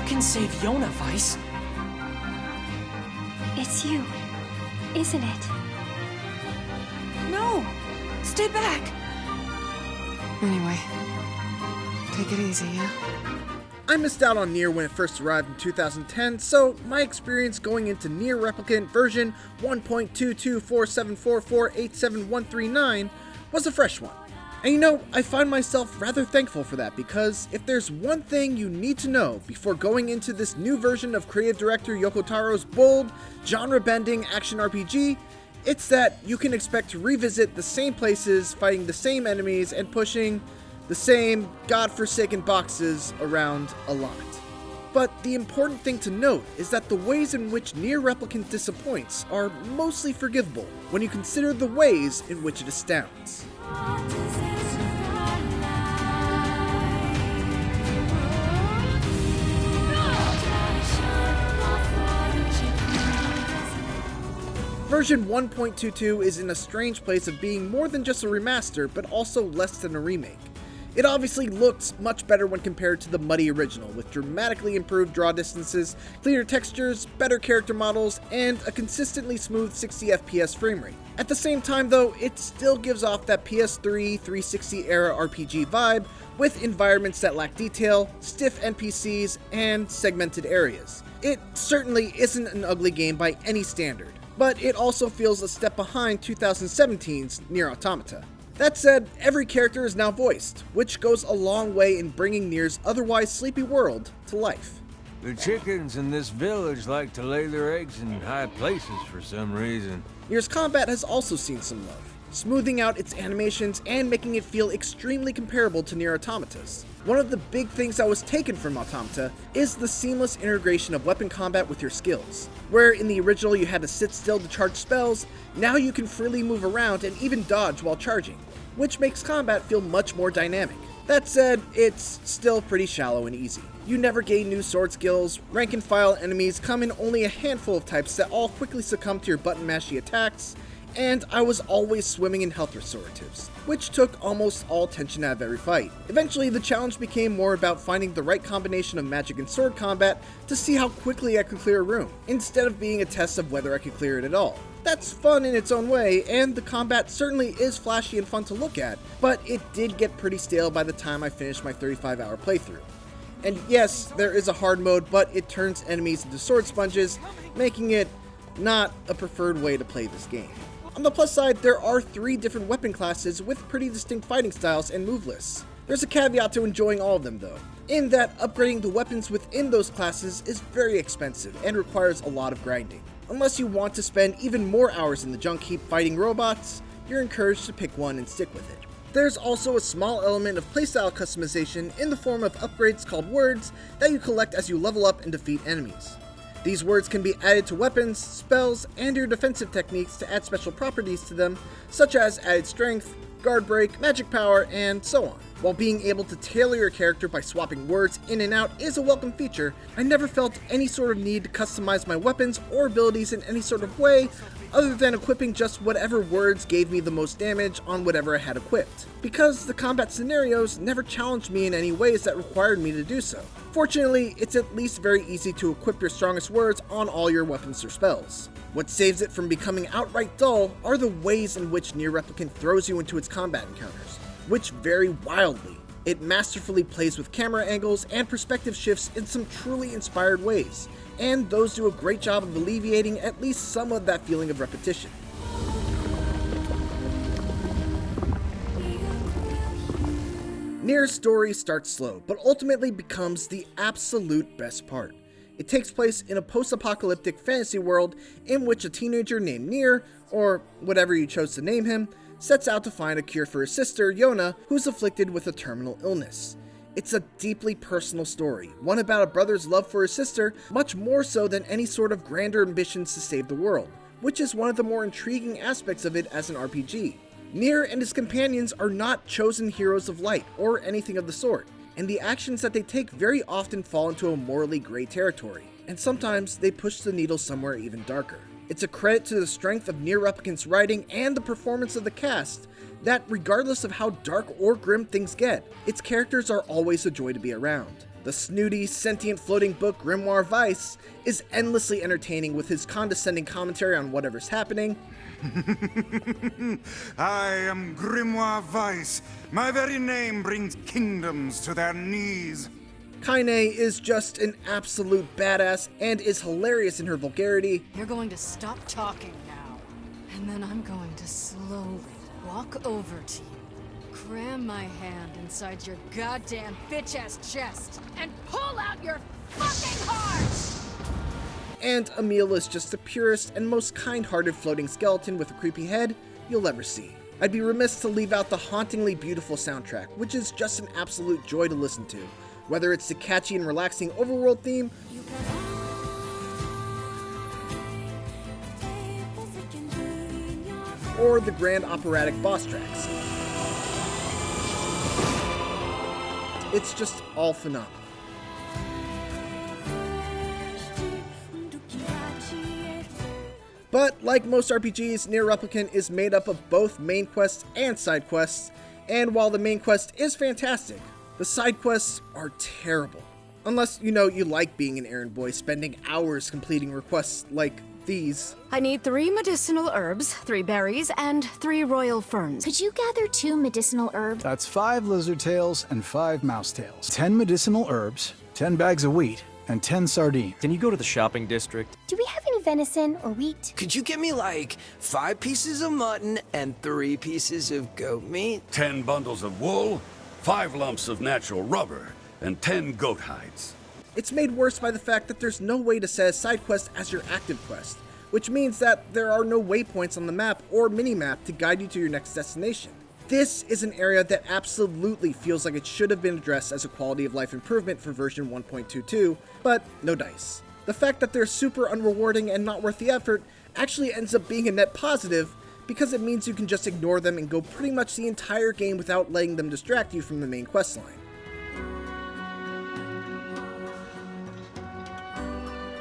can save Yona, Vice. It's you, isn't it? No! Stay back! Anyway, take it easy, yeah? I missed out on NieR when it first arrived in 2010, so my experience going into NieR Replicant version 1.22474487139 was a fresh one. And you know, I find myself rather thankful for that, because if there's one thing you need to know before going into this new version of creative director Yoko Taro's bold, genre-bending action RPG, it's that you can expect to revisit the same places, fighting the same enemies, and pushing the same godforsaken boxes around a lot. But the important thing to note is that the ways in which NieR Replicant disappoints are mostly forgivable when you consider the ways in which it astounds. Version 1.22 is in a strange place of being more than just a remaster, but also less than a remake. It obviously looks much better when compared to the muddy original, with dramatically improved draw distances, cleaner textures, better character models, and a consistently smooth 60 FPS frame rate. At the same time though, it still gives off that PS3 360 era RPG vibe, with environments that lack detail, stiff NPCs, and segmented areas. It certainly isn't an ugly game by any standard, but it also feels a step behind 2017's NieR Automata. That said, every character is now voiced, which goes a long way in bringing NieR's otherwise sleepy world to life. The chickens in this village like to lay their eggs in high places for some reason. NieR's combat has also seen some love, smoothing out its animations and making it feel extremely comparable to NieR Automata's. One of the big things that was taken from Automata is the seamless integration of weapon combat with your skills. Where in the original you had to sit still to charge spells, now you can freely move around and even dodge while charging, which makes combat feel much more dynamic. That said, it's still pretty shallow and easy. You never gain new sword skills, rank and file enemies come in only a handful of types that all quickly succumb to your button mashy attacks, and I was always swimming in health restoratives, which took almost all tension out of every fight. Eventually, the challenge became more about finding the right combination of magic and sword combat to see how quickly I could clear a room, instead of being a test of whether I could clear it at all. That's fun in its own way, and the combat certainly is flashy and fun to look at, but it did get pretty stale by the time I finished my 35-hour playthrough. And yes, there is a hard mode, but it turns enemies into sword sponges, making it not a preferred way to play this game. On the plus side, there are 3 different weapon classes with pretty distinct fighting styles and move lists. There's a caveat to enjoying all of them though, in that upgrading the weapons within those classes is very expensive and requires a lot of grinding. Unless you want to spend even more hours in the junk heap fighting robots, you're encouraged to pick one and stick with it. There's also a small element of playstyle customization in the form of upgrades called words that you collect as you level up and defeat enemies. These words can be added to weapons, spells, and your defensive techniques to add special properties to them, such as added strength, guard break, magic power, and so on. While being able to tailor your character by swapping words in and out is a welcome feature, I never felt any sort of need to customize my weapons or abilities in any sort of way other than equipping just whatever words gave me the most damage on whatever I had equipped, because the combat scenarios never challenged me in any ways that required me to do so. Fortunately, it's at least very easy to equip your strongest words on all your weapons or spells. What saves it from becoming outright dull are the ways in which NieR Replicant throws you into its combat encounters, which vary wildly. It masterfully plays with camera angles and perspective shifts in some truly inspired ways, and those do a great job of alleviating at least some of that feeling of repetition. NieR's story starts slow, but ultimately becomes the absolute best part. It takes place in a post-apocalyptic fantasy world in which a teenager named NieR, or whatever you chose to name him, sets out to find a cure for his sister, Yona, who's afflicted with a terminal illness. It's a deeply personal story, one about a brother's love for his sister, much more so than any sort of grander ambitions to save the world, which is one of the more intriguing aspects of it as an RPG. NieR and his companions are not chosen heroes of light, or anything of the sort, and the actions that they take very often fall into a morally gray territory, and sometimes they push the needle somewhere even darker. It's a credit to the strength of NieR Replicant's writing and the performance of the cast that, regardless of how dark or grim things get, its characters are always a joy to be around. The snooty, sentient floating book Grimoire Weiss is endlessly entertaining with his condescending commentary on whatever's happening. I am Grimoire Weiss. My very name brings kingdoms to their knees. Kaine is just an absolute badass and is hilarious in her vulgarity. You're going to stop talking now. And then I'm going to slowly walk over to you, cram my hand inside your goddamn bitch-ass chest, and pull out your fucking heart! And Emil is just the purest and most kind-hearted floating skeleton with a creepy head you'll ever see. I'd be remiss to leave out the hauntingly beautiful soundtrack, which is just an absolute joy to listen to, whether it's the catchy and relaxing overworld theme, or the grand operatic boss tracks. It's just all phenomenal. But like most RPGs, NieR Replicant is made up of both main quests and side quests, and while the main quest is fantastic, the side quests are terrible. Unless, you like being an errand boy spending hours completing requests like these. I need 3 medicinal herbs, 3 berries, and 3 royal ferns. Could you gather 2 medicinal herbs? That's 5 lizard tails and 5 mouse tails. 10 medicinal herbs, 10 bags of wheat, and 10 sardines. Can you go to the shopping district? Do we have any venison or wheat? Could you get me like 5 pieces of mutton and 3 pieces of goat meat? 10 bundles of wool, 5 lumps of natural rubber, and 10 goat hides. It's made worse by the fact that there's no way to set a side quest as your active quest, which means that there are no waypoints on the map or mini-map to guide you to your next destination. This is an area that absolutely feels like it should have been addressed as a quality of life improvement for version 1.22, but no dice. The fact that they're super unrewarding and not worth the effort actually ends up being a net positive, because it means you can just ignore them and go pretty much the entire game without letting them distract you from the main questline.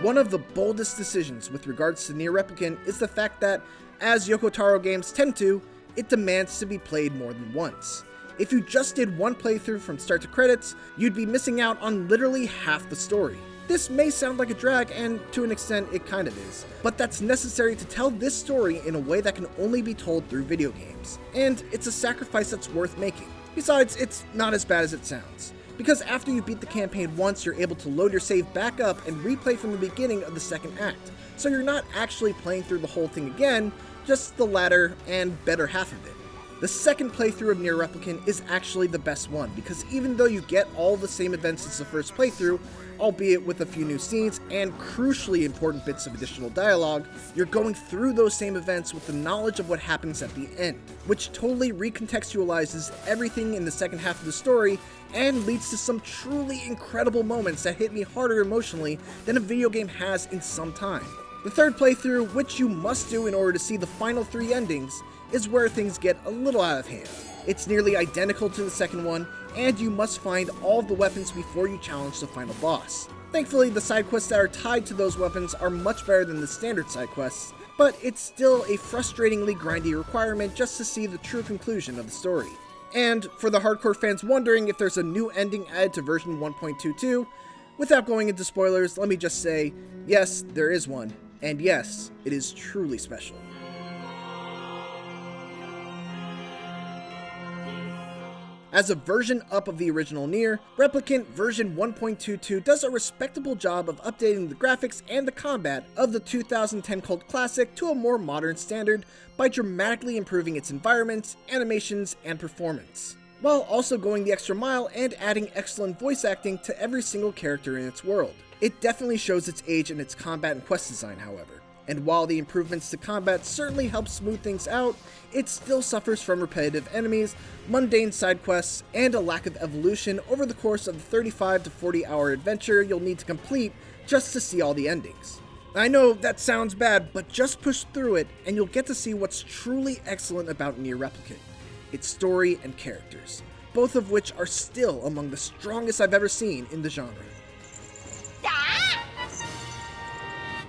One of the boldest decisions with regards to NieR Replicant is the fact that, as Yoko Taro games tend to, it demands to be played more than once. If you just did one playthrough from start to credits, you'd be missing out on literally half the story. This may sound like a drag, and to an extent it kind of is, but that's necessary to tell this story in a way that can only be told through video games, and it's a sacrifice that's worth making. Besides, it's not as bad as it sounds, because after you beat the campaign once, you're able to load your save back up and replay from the beginning of the second act, so you're not actually playing through the whole thing again, just the latter and better half of it. The second playthrough of NieR Replicant is actually the best one, because even though you get all the same events as the first playthrough, albeit with a few new scenes and crucially important bits of additional dialogue, you're going through those same events with the knowledge of what happens at the end, which totally recontextualizes everything in the second half of the story and leads to some truly incredible moments that hit me harder emotionally than a video game has in some time. The third playthrough, which you must do in order to see the final 3 endings, is where things get a little out of hand. It's nearly identical to the second one, and you must find all of the weapons before you challenge the final boss. Thankfully, the side quests that are tied to those weapons are much better than the standard side quests, but it's still a frustratingly grindy requirement just to see the true conclusion of the story. And for the hardcore fans wondering if there's a new ending added to version 1.22, without going into spoilers, let me just say, yes, there is one, and yes, it is truly special. As a version up of the original NieR, Replicant version 1.22 does a respectable job of updating the graphics and the combat of the 2010 cult classic to a more modern standard by dramatically improving its environments, animations, and performance, while also going the extra mile and adding excellent voice acting to every single character in its world. It definitely shows its age in its combat and quest design, however. And while the improvements to combat certainly help smooth things out, it still suffers from repetitive enemies, mundane side quests, and a lack of evolution over the course of the 35 to 40 hour adventure you'll need to complete just to see all the endings. I know that sounds bad, but just push through it and you'll get to see what's truly excellent about NieR Replicant: its story and characters, both of which are still among the strongest I've ever seen in the genre.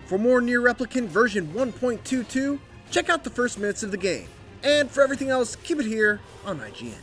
For more NieR Replicant version 1.22, check out the first minutes of the game. And for everything else, keep it here on IGN.